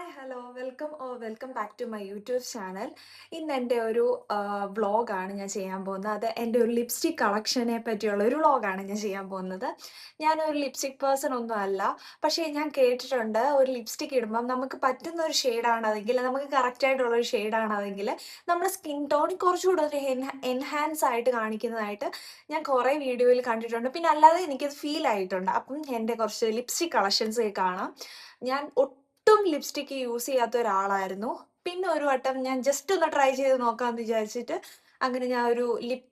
Hi hello welcome back to my YouTube channel. ഇന്ന് എൻ്റെ ഒരു വ്ളോഗാണ് ഞാൻ ചെയ്യാൻ പോകുന്നത്. അത് എൻ്റെ ഒരു ലിപ്സ്റ്റിക് കളക്ഷനെ പറ്റിയുള്ള ഒരു വ്ളോഗാണ് ഞാൻ ചെയ്യാൻ പോകുന്നത്. ഞാനൊരു ലിപ്സ്റ്റിക് പേഴ്സൺ ഒന്നും അല്ല. പക്ഷേ ഞാൻ കേട്ടിട്ടുണ്ട് ഒരു ലിപ്സ്റ്റിക് ഇടുമ്പം നമുക്ക് പറ്റുന്ന ഒരു ഷെയ്ഡാണ് അതെങ്കിൽ, നമുക്ക് കറക്റ്റായിട്ടുള്ള ഒരു ഷെയ്ഡാണ് അതെങ്കിൽ നമ്മുടെ സ്കിൻ ടോൺ കുറച്ചുകൂടെ ഒരു എൻഹാൻസ് ആയിട്ട് കാണിക്കുന്നതായിട്ട് ഞാൻ കുറേ വീഡിയോയിൽ കണ്ടിട്ടുണ്ട്. പിന്നെ അല്ലാതെ എനിക്കത് ഫീൽ ആയിട്ടുണ്ട്. അപ്പം എൻ്റെ കുറച്ച് ലിപ്സ്റ്റിക് കളക്ഷൻസ് കാണാം. ഞാൻ ഒട്ടും ലിപ്സ്റ്റിക്ക് യൂസ് ചെയ്യാത്ത ഒരാളായിരുന്നു. പിന്നെ ഒരു വട്ടം ഞാൻ ജസ്റ്റ് ഒന്ന് ട്രൈ ചെയ്ത് നോക്കാമെന്ന് വിചാരിച്ചിട്ട് അങ്ങനെ ഞാൻ ഒരു ലിപ്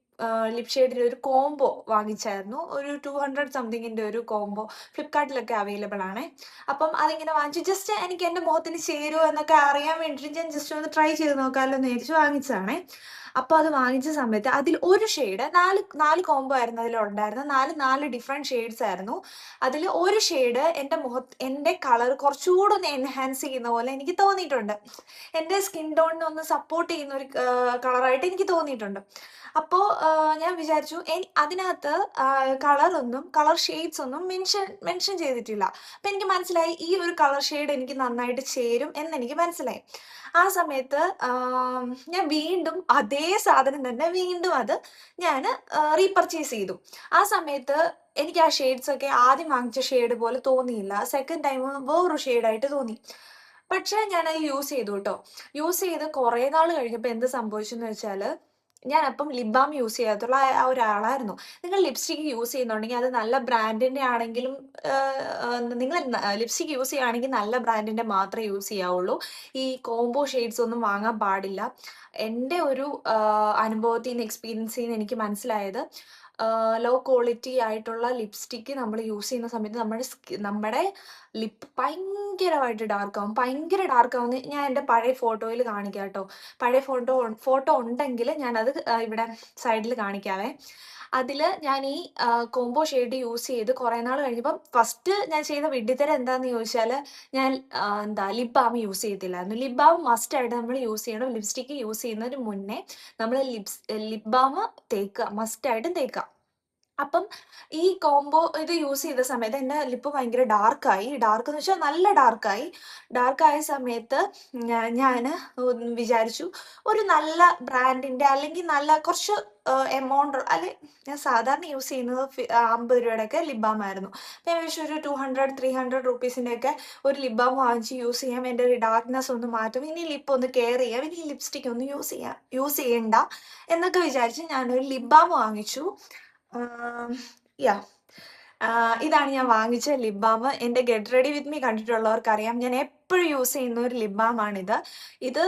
ഷെയ്ഡിൻ്റെ ഒരു കോംബോ വാങ്ങിച്ചായിരുന്നു. ഒരു 200 സംതിങ്ങിൻ്റെ ഒരു കോംബോ ഫ്ലിപ്കാർട്ടിലൊക്കെ അവൈലബിൾ ആണ്. അപ്പം അതിങ്ങനെ വാങ്ങിച്ചു, ജസ്റ്റ് എനിക്ക് എൻ്റെ മുഖത്തിന് ചേരുമോ എന്നൊക്കെ അറിയാൻ വേണ്ടിയിട്ട് ഞാൻ ജസ്റ്റ് ഒന്ന് ട്രൈ ചെയ്ത് നോക്കാമല്ലോ എന്ന് വിചാരിച്ച് വാങ്ങിച്ചതാണേ. അപ്പോൾ അത് വാങ്ങിച്ച സമയത്ത് അതിൽ ഒരു ഷെയ്ഡ്, നാല് കോംബോ ആയിരുന്നു അതിലുണ്ടായിരുന്നത്. നാല് ഡിഫറെൻറ്റ് ഷെയ്ഡ്സ് ആയിരുന്നു. അതിൽ ഒരു ഷെയ്ഡ് എൻ്റെ കളർ കുറച്ചുകൂടെ ഒന്ന് എൻഹാൻസ് ചെയ്യുന്ന പോലെ എനിക്ക് തോന്നിയിട്ടുണ്ട്. എൻ്റെ സ്കിൻ ടോണിനെ ഒന്ന് സപ്പോർട്ട് ചെയ്യുന്ന ഒരു കളറായിട്ട് എനിക്ക് തോന്നിയിട്ടുണ്ട്. അപ്പോൾ ഞാൻ വിചാരിച്ചു അതിനകത്ത് കളർ ഷെയ്ഡ്സ് ഒന്നും മെൻഷൻ ചെയ്തിട്ടില്ല. അപ്പം എനിക്ക് മനസ്സിലായി ഈ ഒരു കളർ ഷെയ്ഡ് എനിക്ക് നന്നായിട്ട് ചേരും എന്നെനിക്ക് മനസ്സിലായി. ആ സമയത്ത് ഞാൻ വീണ്ടും അതേ സാധനം തന്നെ വീണ്ടും അത് ഞാൻ റീപർച്ചേസ് ചെയ്തു. ആ സമയത്ത് എനിക്ക് ആ ഷെയ്ഡ്സ് ഒക്കെ ആദ്യം വാങ്ങിച്ച ഷെയ്ഡ് പോലെ തോന്നിയില്ല. സെക്കൻഡ് ടൈം വേറൊരു ഷെയ്ഡായിട്ട് തോന്നി. പക്ഷേ ഞാനത് യൂസ് ചെയ്തു കേട്ടോ. യൂസ് ചെയ്ത് കുറേ നാൾ കഴിഞ്ഞപ്പോൾ എന്ത് സംഭവിച്ചെന്ന് വെച്ചാൽ, ഞാനപ്പം ലിപ് ബാം യൂസ് ചെയ്യാത്തുള്ള ആ ഒരാളായിരുന്നു. നിങ്ങൾ ലിപ്സ്റ്റിക്ക് യൂസ് ചെയ്യുന്നുണ്ടെങ്കിൽ അത് നല്ല ബ്രാൻഡിൻ്റെ ആണെങ്കിലും, നിങ്ങൾ ലിപ്സ്റ്റിക്ക് യൂസ് ചെയ്യുകയാണെങ്കിൽ നല്ല ബ്രാൻഡിൻ്റെ മാത്രമേ യൂസ് ചെയ്യാവുള്ളൂ. ഈ കോംബോ ഷെയ്ഡ്സ് ഒന്നും വാങ്ങാൻ പാടില്ല. എൻ്റെ ഒരു അനുഭവത്തിൽ നിന്ന്, എക്സ്പീരിയൻസിൽ നിന്ന് എനിക്ക് മനസ്സിലായത്, ലോ ക്വാളിറ്റി ആയിട്ടുള്ള ലിപ്സ്റ്റിക്ക് നമ്മൾ യൂസ് ചെയ്യുന്ന സമയത്ത് നമ്മുടെ ലിപ്പ് ഭയങ്കരമായിട്ട് ഡാർക്കാവും. ഭയങ്കര ഡാർക്കാവുന്ന ഞാൻ എൻ്റെ പഴയ ഫോട്ടോയിൽ കാണിക്കാം കേട്ടോ. പഴയ ഫോട്ടോ ഉണ്ടെങ്കിൽ ഞാനത് ഇവിടെ സൈഡിൽ കാണിക്കാവേ. അതിൽ ഞാൻ ഈ കോംബോ ഷെയ്ഡ് യൂസ് ചെയ്ത് കുറേ നാൾ കഴിഞ്ഞപ്പം ഫസ്റ്റ് ഞാൻ ചെയ്ത വിഡ്ഢിത്തരം എന്താണെന്ന് ചോദിച്ചാൽ, ഞാൻ ലിപ് ബാം യൂസ് ചെയ്തില്ലായിരുന്നു. ലിപ് ബാം മസ്റ്റായിട്ട് നമ്മൾ യൂസ് ചെയ്യണം. ലിപ്സ്റ്റിക്ക് യൂസ് ചെയ്യുന്നതിന് മുന്നേ നമ്മൾ ലിപ് ബാം തേക്കുക, മസ്റ്റായിട്ടും തേക്കുക. അപ്പം ഈ കോംബോ ഇത് യൂസ് ചെയ്ത സമയത്ത് എൻ്റെ ലിപ്പ് ഭയങ്കര ഡാർക്കായി. ഡാർക്ക് എന്ന് വെച്ചാൽ നല്ല ഡാർക്കായി. ഡാർക്കായ സമയത്ത് ഞാൻ വിചാരിച്ചു ഒരു നല്ല ബ്രാൻഡിൻ്റെ അല്ലെങ്കിൽ നല്ല കുറച്ച് എമൗണ്ട്, അല്ലെ ഞാൻ സാധാരണ യൂസ് ചെയ്യുന്നത് 50 രൂപയുടെയൊക്കെ ലിപ് ബാം ആയിരുന്നു. അപ്പോൾ ഞാൻ വിചാരിച്ചു ഒരു 200-300 റുപ്പീസിൻ്റെയൊക്കെ ഒരു ലിപ് ബാം വാങ്ങിച്ച് യൂസ് ചെയ്യാം. എൻ്റെ ഒരു ഡാർക്ക്നെസ് ഒന്ന് മാറ്റും, ഇനി ലിപ്പ് ഒന്ന് കെയർ ചെയ്യാം, ഇനി ലിപ്സ്റ്റിക് ഒന്ന് യൂസ് ചെയ്യണ്ട എന്നൊക്കെ വിചാരിച്ച് ഞാനൊരു ലിപ് ബാം വാങ്ങിച്ചു. യാ ഇതാണ് ഞാൻ വാങ്ങിച്ച ലിപ് ബാം. എൻ്റെ ഗെറ്റ് റെഡി വിത്ത് മീ കണ്ടിട്ടുള്ളവർക്കറിയാം, ഞാൻ എപ്പോഴും യൂസ് ചെയ്യുന്ന ഒരു ലിപ് ബാമാണിത്. ഇത്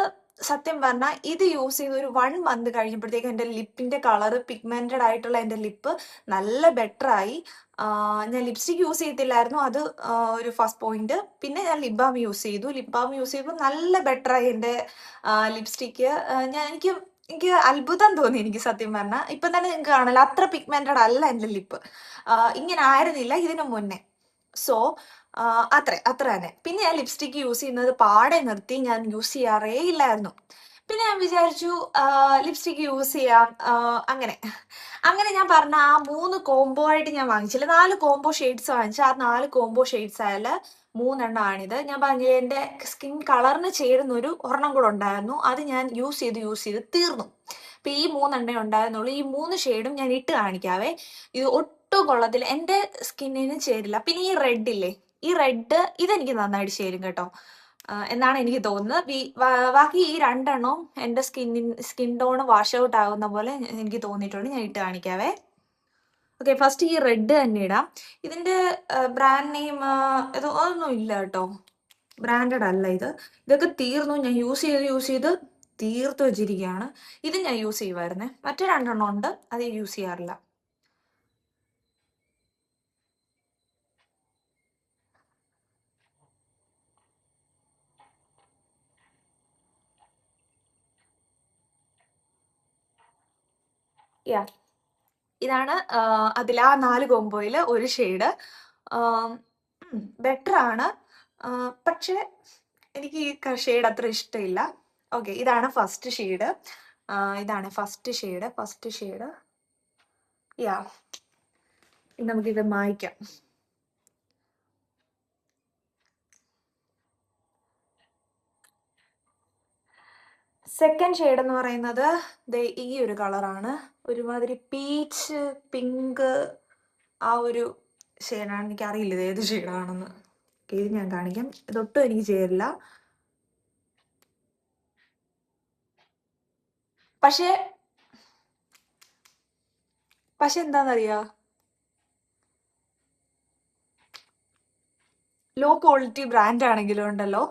സത്യം പറഞ്ഞാൽ ഇത് യൂസ് ചെയ്ത് ഒരു 1 മന്ത് കഴിഞ്ഞപ്പോഴത്തേക്കും എൻ്റെ ലിപ്പിൻ്റെ കളറ്, പിഗ്മെൻറ്റഡ് ആയിട്ടുള്ള എൻ്റെ ലിപ്പ് നല്ല ബെറ്ററായി. ഞാൻ ലിപ്സ്റ്റിക് യൂസ് ചെയ്തില്ലായിരുന്നു, അത് ഒരു ഫസ്റ്റ് പോയിന്റ്. പിന്നെ ഞാൻ ലിപ് ബാം യൂസ് ചെയ്തു. ലിപ് ബാം യൂസ് ചെയ്തപ്പോൾ നല്ല ബെറ്ററായി എൻ്റെ ലിപ്സ്റ്റിക്ക്. എനിക്ക് അത്ഭുതം തോന്നി, എനിക്ക് സത്യം പറഞ്ഞാൽ. ഇപ്പം തന്നെ നിങ്ങൾക്ക് കാണല്ലോ, അത്ര പിഗ്മെൻറ്റഡ് അല്ല എൻ്റെ ലിപ്പ്. ഇങ്ങനെ ആയിരുന്നില്ല ഇതിനു മുന്നേ. സോ അത്ര തന്നെ. പിന്നെ ഞാൻ ലിപ്സ്റ്റിക്ക് യൂസ് ചെയ്യുന്നത് പാടെ നിർത്തി. ഞാൻ യൂസ് ചെയ്യാറേ ഇല്ലായിരുന്നു. പിന്നെ ഞാൻ വിചാരിച്ചു ലിപ്സ്റ്റിക്ക് യൂസ് ചെയ്യാം. അങ്ങനെ ഞാൻ പറഞ്ഞ ആ 3 കോംബോ ആയിട്ട് ഞാൻ വാങ്ങിച്ചില്ല. 4 കോംബോ ഷെയ്ഡ്സ് വാങ്ങിച്ച ആ 4 കോംബോ ഷെയ്ഡ്സ് ആയാൽ 3 എണ്ണമാണിത്. ഞാൻ പറഞ്ഞില്ലേ, എൻ്റെ സ്കിൻ കളറിന് ചേരുന്ന ഒരു ഒരെണ്ണം കൂടെ ഉണ്ടായിരുന്നു. അത് ഞാൻ യൂസ് ചെയ്ത് തീർന്നു. അപ്പം ഈ 3 എണ്ണേ ഉണ്ടായിരുന്നുള്ളൂ. ഈ 3 ഷെയ്ഡും ഞാൻ ഇട്ട് കാണിക്കാവേ. ഇത് ഒട്ടും കൊള്ളത്തില്ല, എൻ്റെ സ്കിന്നിന് ചേരില്ല. പിന്നെ ഈ റെഡ് ഇല്ലേ, ഈ റെഡ് ഇതെനിക്ക് നന്നായിട്ട് ചേരും കേട്ടോ, എന്നാണ് എനിക്ക് തോന്നുന്നത്. ബാക്കി ഈ 2 എണ്ണവും എൻ്റെ സ്കിൻ ടോൺ വാഷ് ഔട്ട് ആകുന്ന പോലെ എനിക്ക് തോന്നിയിട്ടുണ്ട്. ഞാൻ ഇട്ട് കാണിക്കാവേ. ഓക്കെ, ഫസ്റ്റ് ഈ റെഡ് തന്നെ ഇടാം. ഇതിൻ്റെ ബ്രാൻഡ് നെയിം അതൊന്നും ഇല്ല കേട്ടോ, ബ്രാൻഡഡ് അല്ല ഇത്. ഇതൊക്കെ തീർന്നു. ഞാൻ യൂസ് ചെയ്ത് തീർത്ത് വെച്ചിരിക്കുകയാണ്. ഇത് ഞാൻ യൂസ് ചെയ്യുമായിരുന്നേ. മറ്റേ 2 എണ്ണം ഉണ്ട്, അത് യൂസ് ചെയ്യാറില്ല. യാ, ഇതാണ് അതിൽ ആ 4 കോംബോയിൽ ഒരു ഷെയ്ഡ്. ബെറ്റർ ആണ്, പക്ഷേ എനിക്ക് ഈ ഷെയ്ഡ് അത്ര ഇഷ്ടമില്ല. ഓക്കെ, ഇതാണ് first shade. First shade. Yeah, നമുക്കിത് മായ്ക്കാം. സെക്കൻഡ് ഷെയ്ഡ് എന്ന് പറയുന്നത് ദേ ഈ ഒരു കളറാണ്. ഒരുമാതിരി പീച്ച് പിങ്ക് ആ ഒരു ഷെയ്ഡാണ്. എനിക്കറിയില്ല ഇത് ഏത് ഷെയ്ഡാണെന്ന്. ഇത് ഞാൻ കാണിക്കാം. ഇതൊട്ടും എനിക്ക് ചേരില്ല. പക്ഷേ പക്ഷെ എന്താണെന്നറിയോ, ലോ ക്വാളിറ്റി ബ്രാൻഡ് ആണെങ്കിലും ഉണ്ടല്ലോ,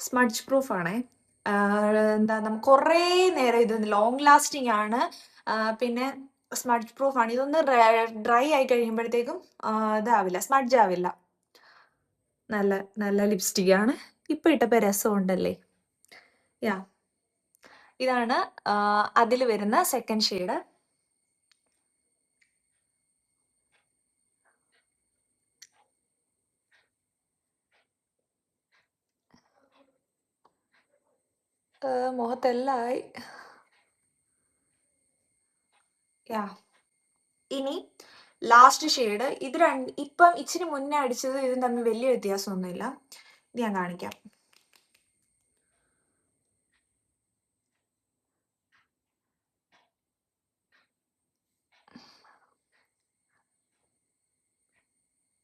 സ്മഡ്ജ് പ്രൂഫ് ആണേ. എന്താ നമുക്ക് കുറേ നേരം ഇത് ലോങ് ലാസ്റ്റിംഗ് ആണ്. പിന്നെ സ്മഡ്ജ് പ്രൂഫ് ആണ്. ഇതൊന്ന് ഡ്രൈ ആയി കഴിയുമ്പോഴത്തേക്കും ഇതാവില്ല, സ്മഡ്ജ് ആവില്ല. നല്ല നല്ല ലിപ്സ്റ്റിക് ആണ്. ഇപ്പൊ ഇട്ടപ്പോ രസമുണ്ടല്ലേ. യാ, ഇതാണ് അതിൽ വരുന്ന സെക്കൻഡ് ഷെയ്ഡ്. മുഖത്തെല്ലായി. യാ, ഇനി ലാസ്റ്റ് ഷെയ്ഡ്. ഇത് ഇപ്പം ഇച്ചിരി മുന്നേ അടിച്ചത് ഇതും തമ്മിൽ വലിയ വ്യത്യാസമൊന്നുമില്ല. ഇത് ഞാൻ കാണിക്കാം.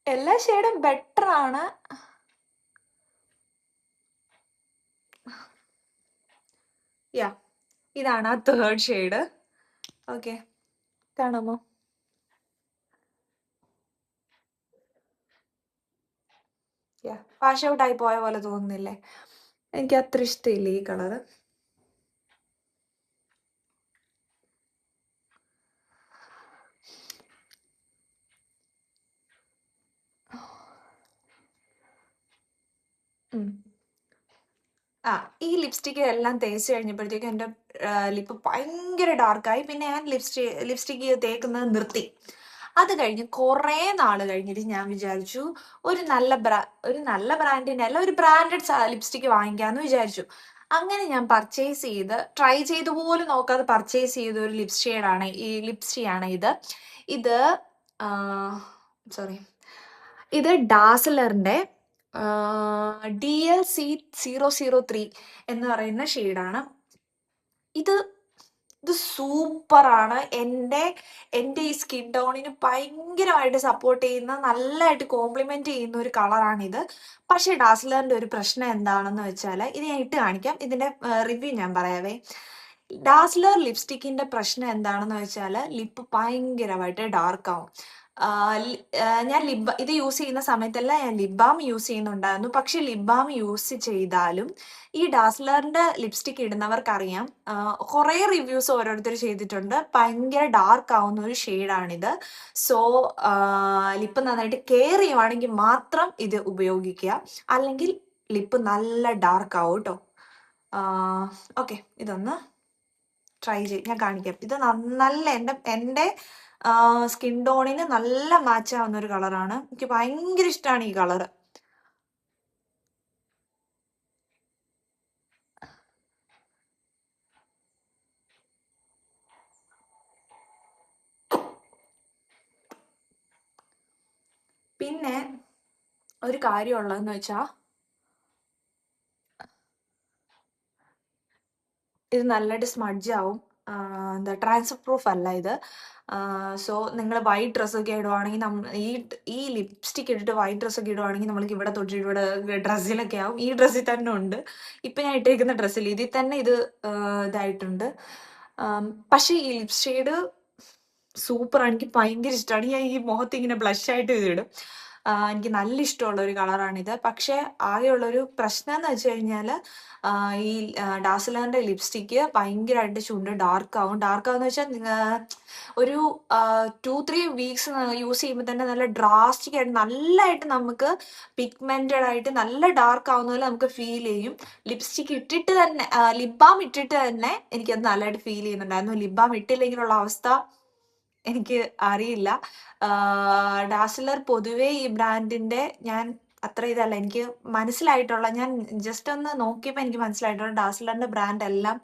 എല്ലാ ഷെയ്ഡും ബെറ്റർ ആണ്. യാ, ഇതാണ് ആ തേർഡ് ഷെയ്ഡ്. ഓക്കെ, കാണാമോ? യാ, വാഷ് ഔട്ട് ആയി പോയ പോലെ തോന്നുന്നില്ലേ? എനിക്ക് അത്ര ഇഷ്ടമില്ല ഈ കളറ്. ഈ ലിപ്സ്റ്റിക് എല്ലാം തേച്ച് കഴിഞ്ഞപ്പോഴത്തേക്കും എൻ്റെ ലിപ്പ് ഭയങ്കര ഡാർക്കായി. പിന്നെ ഞാൻ ലിപ്സ്റ്റിക് തേക്കുന്നത് നിർത്തി. അത് കഴിഞ്ഞ് കുറേ നാള് കഴിഞ്ഞിട്ട് ഞാൻ വിചാരിച്ചു ഒരു നല്ല ബ്രാൻഡിൻ്റെ അല്ല, ഒരു ബ്രാൻഡഡ് ലിപ്സ്റ്റിക് വാങ്ങിക്കാമെന്ന് വിചാരിച്ചു. അങ്ങനെ ഞാൻ പർച്ചേസ് ചെയ്ത്, ട്രൈ ചെയ്ത് പോലും നോക്കാതെ പർച്ചേസ് ചെയ്ത ഒരു ലിപ്സ്റ്റിക് ആണ് ഇത്. ഇത് സോറി, ഇത് ഡാസ്ലറിൻ്റെ DL-C003 എന്ന് പറയുന്ന ഷെയ്ഡാണ്. ഇത് സൂപ്പറാണ്. എൻ്റെ ഈ സ്കിൻ ടോണിന് ഭയങ്കരമായിട്ട് സപ്പോർട്ട് ചെയ്യുന്ന, നല്ലതായിട്ട് കോംപ്ലിമെന്റ് ചെയ്യുന്ന ഒരു കളറാണിത്. പക്ഷേ ഡാസ്ലറിന്റെ ഒരു പ്രശ്നം എന്താണെന്ന് വെച്ചാൽ, ഇത് ഞാൻ ഇട്ട് കാണിക്കാം, ഇതിന്റെ റിവ്യൂ ഞാൻ പറയാവേ. ഡാസ്ലർ ലിപ്സ്റ്റിക്കിന്റെ പ്രശ്നം എന്താണെന്ന് വെച്ചാൽ, ലിപ്പ് ഭയങ്കരമായിട്ട് ഡാർക്ക് ആവും. ഞാൻ ഇത് യൂസ് ചെയ്യുന്ന സമയത്തെല്ലാം ഞാൻ ലിപ് ബാം യൂസ് ചെയ്യുന്നുണ്ടായിരുന്നു. പക്ഷെ ലിപ് ബാം യൂസ് ചെയ്താലും ഈ ഡാസ്ലറിന്റെ ലിപ്സ്റ്റിക് ഇടുന്നവർക്കറിയാം, കുറേ റിവ്യൂസ് ഓരോരുത്തർ ചെയ്തിട്ടുണ്ട്, ഭയങ്കര ഡാർക്ക് ആവുന്ന ഒരു ഷെയ്ഡാണിത്. സോ ലിപ്പ് നന്നായിട്ട് കെയർ ചെയ്യുവാണെങ്കിൽ മാത്രം ഇത് ഉപയോഗിക്കുക, അല്ലെങ്കിൽ ലിപ്പ് നല്ല ഡാർക്ക് ആവും കേട്ടോ. ഓക്കെ, ഇതൊന്ന് ട്രൈ ഞാൻ കാണിക്കാം. ഇത് നല്ല എൻ്റെ സ്കിൻ ടോണിന് നല്ല മാച്ച് ആവുന്ന ഒരു കളറാണ്. എനിക്ക് ഭയങ്കര ഇഷ്ടമാണ് ഈ കളറ്. പിന്നെ ഒരു കാര്യമുള്ളതെന്ന് വെച്ചാൽ, ഇത് നല്ലതായിട്ട് സ്മഡ്ജ് ആവും. എന്താ, ട്രാൻസ്ഫർ പ്രൂഫ് അല്ല ഇത്. സോ നിങ്ങൾ വൈറ്റ് ഡ്രസ്സൊക്കെ ഇടുവാണെങ്കിൽ, ഈ ലിപ്സ്റ്റിക് ഇട്ടിട്ട് വൈറ്റ് ഡ്രസ്സൊക്കെ ഇടുവാണെങ്കിൽ നമ്മൾക്ക് ഇവിടെ തൊട്ട് ഇവിടെ ഡ്രസ്സിലൊക്കെ ആവും. ഈ ഡ്രസ്സിൽ തന്നെ ഉണ്ട്. ഇപ്പം ഞാൻ ഇട്ടേക്കുന്ന ഡ്രസ്സിൽ ഇതിൽ തന്നെ ഇത് ഇതായിട്ടുണ്ട്. പക്ഷേ ഈ ലിപ് ഷെയ്ഡ് സൂപ്പറാണ്. എനിക്ക് ഭയങ്കര ഇഷ്ടമാണ്. ഞാൻ ഈ മുഖത്ത് ഇങ്ങനെ ബ്ലഷ് ആയിട്ട് ഇതിടും. എനിക്ക് നല്ല ഇഷ്ടമുള്ള ഒരു കളറാണിത്. പക്ഷേ ആകെയുള്ളൊരു പ്രശ്നം എന്ന് വെച്ച് കഴിഞ്ഞാൽ, ഈ ഡാസ്ലറിന്റെ ലിപ്സ്റ്റിക്ക് ഭയങ്കരമായിട്ട് ചുണ്ട് ഡാർക്ക് ആവും. ഡാർക്ക് ആവുമെന്ന് വെച്ചാൽ ഒരു 2-3 വീക്സ് യൂസ് ചെയ്യുമ്പോൾ തന്നെ നല്ല ഡ്രാസ്റ്റിക് ആയിട്ട് നല്ലതായിട്ട് നമുക്ക് പിഗ്മെന്റഡ് ആയിട്ട് നല്ല ഡാർക്ക് ആവുന്ന പോലെ നമുക്ക് ഫീൽ ചെയ്യും. ലിപ്സ്റ്റിക് ഇട്ടിട്ട് തന്നെ, ലിപ് ബാം ഇട്ടിട്ട് തന്നെ എനിക്കത് നല്ലതായിട്ട് ഫീൽ ചെയ്യുന്നുണ്ടായിരുന്നു. ലിപ് ബാം ഇട്ടില്ലെങ്കിലുള്ള അവസ്ഥ എനിക്ക് അറിയില്ല. ഡാസ്ലർ പൊതുവേ ഈ ബ്രാൻഡിന്റെ ഞാൻ അത്ര ഇതല്ല, എനിക്ക് മനസ്സിലായിട്ടുള്ള, ഞാൻ ജസ്റ്റ് ഒന്ന് നോക്കിയപ്പോൾ എനിക്ക് മനസ്സിലായിട്ടുള്ള ഡാസ്ലറിന്റെ ബ്രാൻഡ് എല്ലാം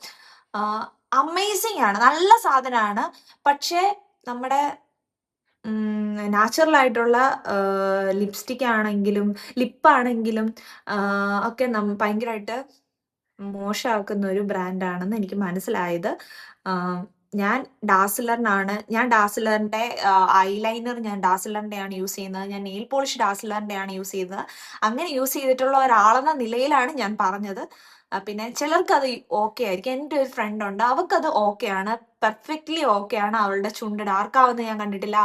അമേസിങ് ആണ്, നല്ല സാധനമാണ്. പക്ഷേ നമ്മുടെ നാച്ചുറൽ ആയിട്ടുള്ള ലിപ്സ്റ്റിക് ആണെങ്കിലും ലിപ്പാണെങ്കിലും ഒക്കെ ഭയങ്കരമായിട്ട് മോശമാക്കുന്ന ഒരു ബ്രാൻഡാണെന്ന് എനിക്ക് മനസ്സിലായത്. ഞാൻ ഡാസിലറിന്റെ ഐലൈനർ ഞാൻ ഡാസിലറിന്റെയാണ് യൂസ് ചെയ്യുന്നത്. ഞാൻ നെയിൽ പോളിഷ് ഡാസിലറിന്റെയാണ് യൂസ് ചെയ്യുന്നത്. അങ്ങനെ യൂസ് ചെയ്തിട്ടുള്ള ഒരാളെന്ന നിലയിലാണ് ഞാൻ പറഞ്ഞത്. പിന്നെ ചിലർക്കത് ഓക്കെ ആയിരിക്കും. എൻ്റെ ഒരു ഫ്രണ്ട് ഉണ്ട്. അവൾക്കത് ഓക്കെയാണ്. പെർഫെക്റ്റ്ലി ഓക്കെയാണ്. അവളുടെ ചുണ്ട് ഡാർക്കാവുന്നത് ഞാൻ കണ്ടിട്ടില്ല.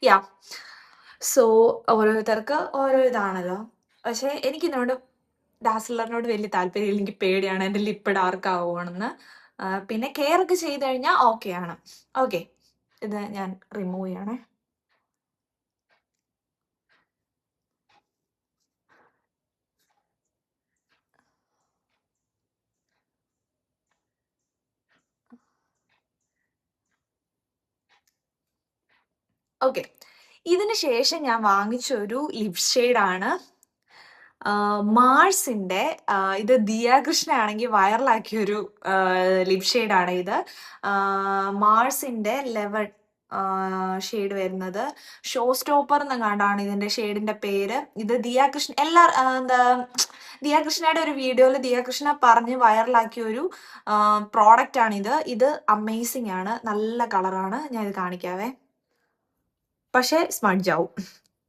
യാ സോ ഓരോരുത്തർക്ക് ഓരോ ഇതാണല്ലോ. പക്ഷേ എനിക്കിതിനോട് ഡാസ്ലറിനോട് വലിയ താല്പര്യമില്ല. എനിക്ക് പേടിയാണ് എൻ്റെ ലിപ്പ് ഡാർക്ക് ആവുകയാണെന്ന്. പിന്നെ കെയർ ഒക്കെ ചെയ്ത് കഴിഞ്ഞാൽ ഓക്കെയാണ്. ഓക്കെ, ഇത് ഞാൻ റിമൂവ് ചെയ്യണേ. ഓക്കെ, ഇതിന് ശേഷം ഞാൻ വാങ്ങിച്ച ഒരു ലിപ് ഷെയ്ഡാണ് മാഴ്സിന്റെ ഇത് ദിയാകൃഷ്ണ ആണെങ്കിൽ വൈറലാക്കിയൊരു ലിപ് ഷെയ്ഡാണ് ഇത്. മാഴ്സിന്റെ 11 ഷെയ്ഡ് വരുന്നത്. ഷോ സ്റ്റോപ്പർ എന്നെങ്ങാണ്ടാണ് ഇതിന്റെ ഷെയ്ഡിന്റെ പേര്. ഇത് ദിയാകൃഷ്ണ ദിയാകൃഷ്ണയുടെ ഒരു വീഡിയോയിൽ ദിയാകൃഷ്ണ പറഞ്ഞ് വൈറലാക്കിയ ഒരു പ്രോഡക്റ്റ് ആണ് ഇത്. ഇത് അമേസിംഗ് ആണ്. നല്ല കളറാണ്. ഞാൻ ഇത് കാണിക്കാവേ. പക്ഷേ സ്മഡ്ജ് ആവും.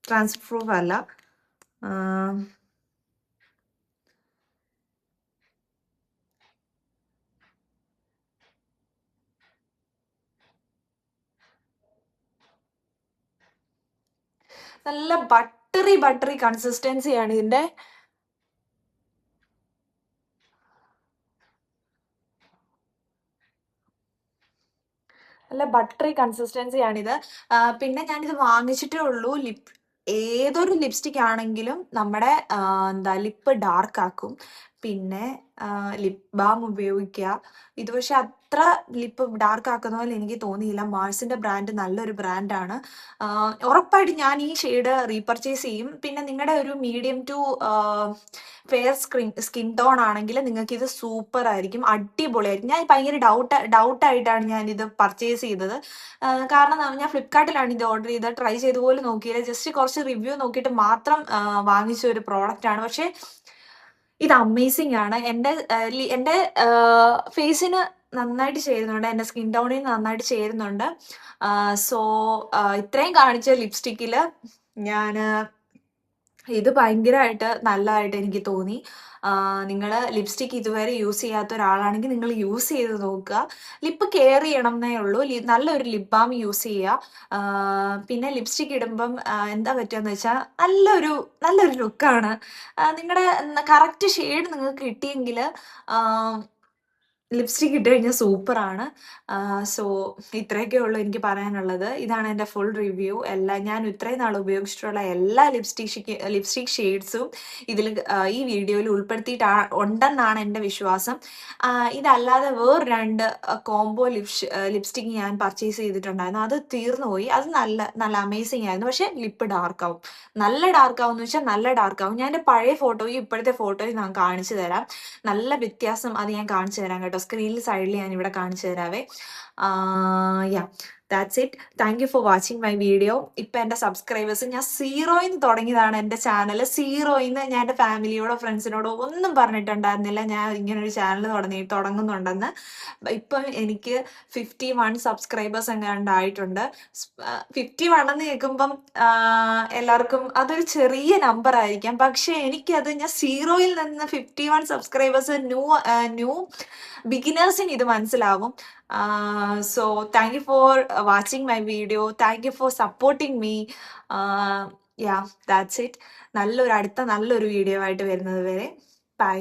ട്രാൻസ്ഫർ പ്രൂഫ് അല്ല. നല്ല ബട്ടറി കൺസിസ്റ്റൻസിയാണ് ഇതിന്റെ. നല്ല ബട്ടറി കൺസിസ്റ്റൻസിയാണിത്. പിന്നെ ഞാനിത് വാങ്ങിച്ചിട്ടേ ഉള്ളൂ. ഏതൊരു ലിപ്സ്റ്റിക് ആണെങ്കിലും നമ്മുടെ ലിപ്പ് ഡാർക്ക് ആക്കും. പിന്നെ ലിപ് ബാം ഉപയോഗിക്കുക. ഇത് പക്ഷെ അത്ര ലിപ്പ് ഡാർക്ക് ആക്കുന്ന പോലെ എനിക്ക് തോന്നിയില്ല. മാഴ്സിന്റെ ബ്രാൻഡ് നല്ലൊരു ബ്രാൻഡാണ്. ഉറപ്പായിട്ടും ഞാൻ ഈ ഷെയ്ഡ് റീപർച്ചേസ് ചെയ്യും. പിന്നെ നിങ്ങളുടെ ഒരു medium to fair skin tone ആണെങ്കിൽ നിങ്ങൾക്ക് ഇത് സൂപ്പർ ആയിരിക്കും, അടിപൊളിയായിരിക്കും. ഞാൻ ഭയങ്കര ഡൗട്ടായിട്ടാണ് ഞാൻ ഇത് പർച്ചേസ് ചെയ്തത്. കാരണം ഞാൻ ഫ്ലിപ്കാർട്ടിലാണ് ഇത് ഓർഡർ ചെയ്തത്. ട്രൈ ചെയ്ത് പോലും നോക്കിയില്ല. ജസ്റ്റ് കുറച്ച് റിവ്യൂ നോക്കിയിട്ട് മാത്രം വാങ്ങിച്ച ഒരു പ്രോഡക്റ്റ് ആണ്. പക്ഷേ ഇത് അമേസിംഗ് ആണ്. എൻ്റെ ഫേസിന് നന്നായിട്ട് ചേരുന്നുണ്ട്. എൻ്റെ സ്കിൻ ടോണിന് നന്നായിട്ട് ചേരുന്നുണ്ട്. സോ ഇത്രയും കാണിച്ച ലിപ്സ്റ്റിക്കിൽ ഞാൻ ഇത് ഭയങ്കരമായിട്ട് നല്ലതായിട്ട് എനിക്ക് തോന്നി. നിങ്ങൾ ലിപ്സ്റ്റിക് ഇതുവരെ യൂസ് ചെയ്യാത്ത ഒരാളാണെങ്കിൽ നിങ്ങൾ യൂസ് ചെയ്ത് നോക്കുക. ലിപ്പ് കെയർ ചെയ്യണം എന്നേ ഉള്ളൂ. നല്ലൊരു ലിപ് ബാം യൂസ് ചെയ്യുക. പിന്നെ ലിപ്സ്റ്റിക് ഇടുമ്പം എന്താ പറ്റുകയെന്ന് വെച്ചാൽ നല്ലൊരു ലുക്കാണ്. നിങ്ങളുടെ കറക്റ്റ് ഷെയ്ഡ് നിങ്ങൾക്ക് കിട്ടിയെങ്കിൽ ലിപ്സ്റ്റിക് ഇട്ട് കഴിഞ്ഞാൽ സൂപ്പറാണ്. സോ ഇത്രയൊക്കെ ഉള്ളൂ എനിക്ക് പറയാനുള്ളത്. ഇതാണ് എൻ്റെ ഫുൾ റിവ്യൂ. ഞാൻ ഇത്രയും നാൾ ഉപയോഗിച്ചിട്ടുള്ള എല്ലാ ലിപ്സ്റ്റിക് ഷെയ്ഡ്സും ഈ വീഡിയോയിൽ ഉണ്ടെന്നാണ് എൻ്റെ വിശ്വാസം. ഇതല്ലാതെ വേറെ 2 കോംബോ ലിപ്സ്റ്റിക് ഞാൻ പർച്ചേസ് ചെയ്തിട്ടുണ്ടായിരുന്നു. അത് തീർന്നുപോയി. അത് നല്ല അമേസിംഗ് ആയിരുന്നു. പക്ഷേ ലിപ്പ് ഡാർക്കാവും. നല്ല ഡാർക്കാവും എന്ന് വെച്ചാൽ നല്ല ഡാർക്കാവും. ഞാൻ എൻ്റെ പഴയ ഫോട്ടോയും ഇപ്പോഴത്തെ ഫോട്ടോയും ഞാൻ കാണിച്ചു തരാം. നല്ല വ്യത്യാസം അത് ഞാൻ കാണിച്ചു തരാം കേട്ടോ. സ്ക്രീനിൽ സൈഡിൽ ഞാൻ ഇവിടെ കാണിച്ചു തരാവേ. That's it. Thank you for watching my video. ഇപ്പം എൻ്റെ സബ്സ്ക്രൈബേഴ്സ്, ഞാൻ 0 തുടങ്ങിയതാണ് എൻ്റെ ചാനൽ. 0 ഞാൻ എൻ്റെ ഫാമിലിയോടോ ഫ്രണ്ട്സിനോടോ ഒന്നും പറഞ്ഞിട്ടുണ്ടായിരുന്നില്ല ഞാൻ ഇങ്ങനൊരു ചാനൽ തുടങ്ങുന്നുണ്ടെന്ന്. ഇപ്പം എനിക്ക് 51 സബ്സ്ക്രൈബേഴ്സ് എങ്ങാണ്ടായിട്ടുണ്ട്. 51 എന്ന് കേൾക്കുമ്പം എല്ലാവർക്കും അതൊരു ചെറിയ നമ്പർ ആയിരിക്കാം. പക്ഷെ എനിക്കത് ഞാൻ 0 നിന്ന് 51 സബ്സ്ക്രൈബേഴ്സ് ന്യൂ ബിഗിനേഴ്സിന് ഇത് മനസ്സിലാവും. So thank you for watching my video. Thank you for supporting me. Yeah, that's it. അടുത്ത നല്ലൊരു വീഡിയോ ആയിട്ട് വരുന്നത് വരെ ബൈ.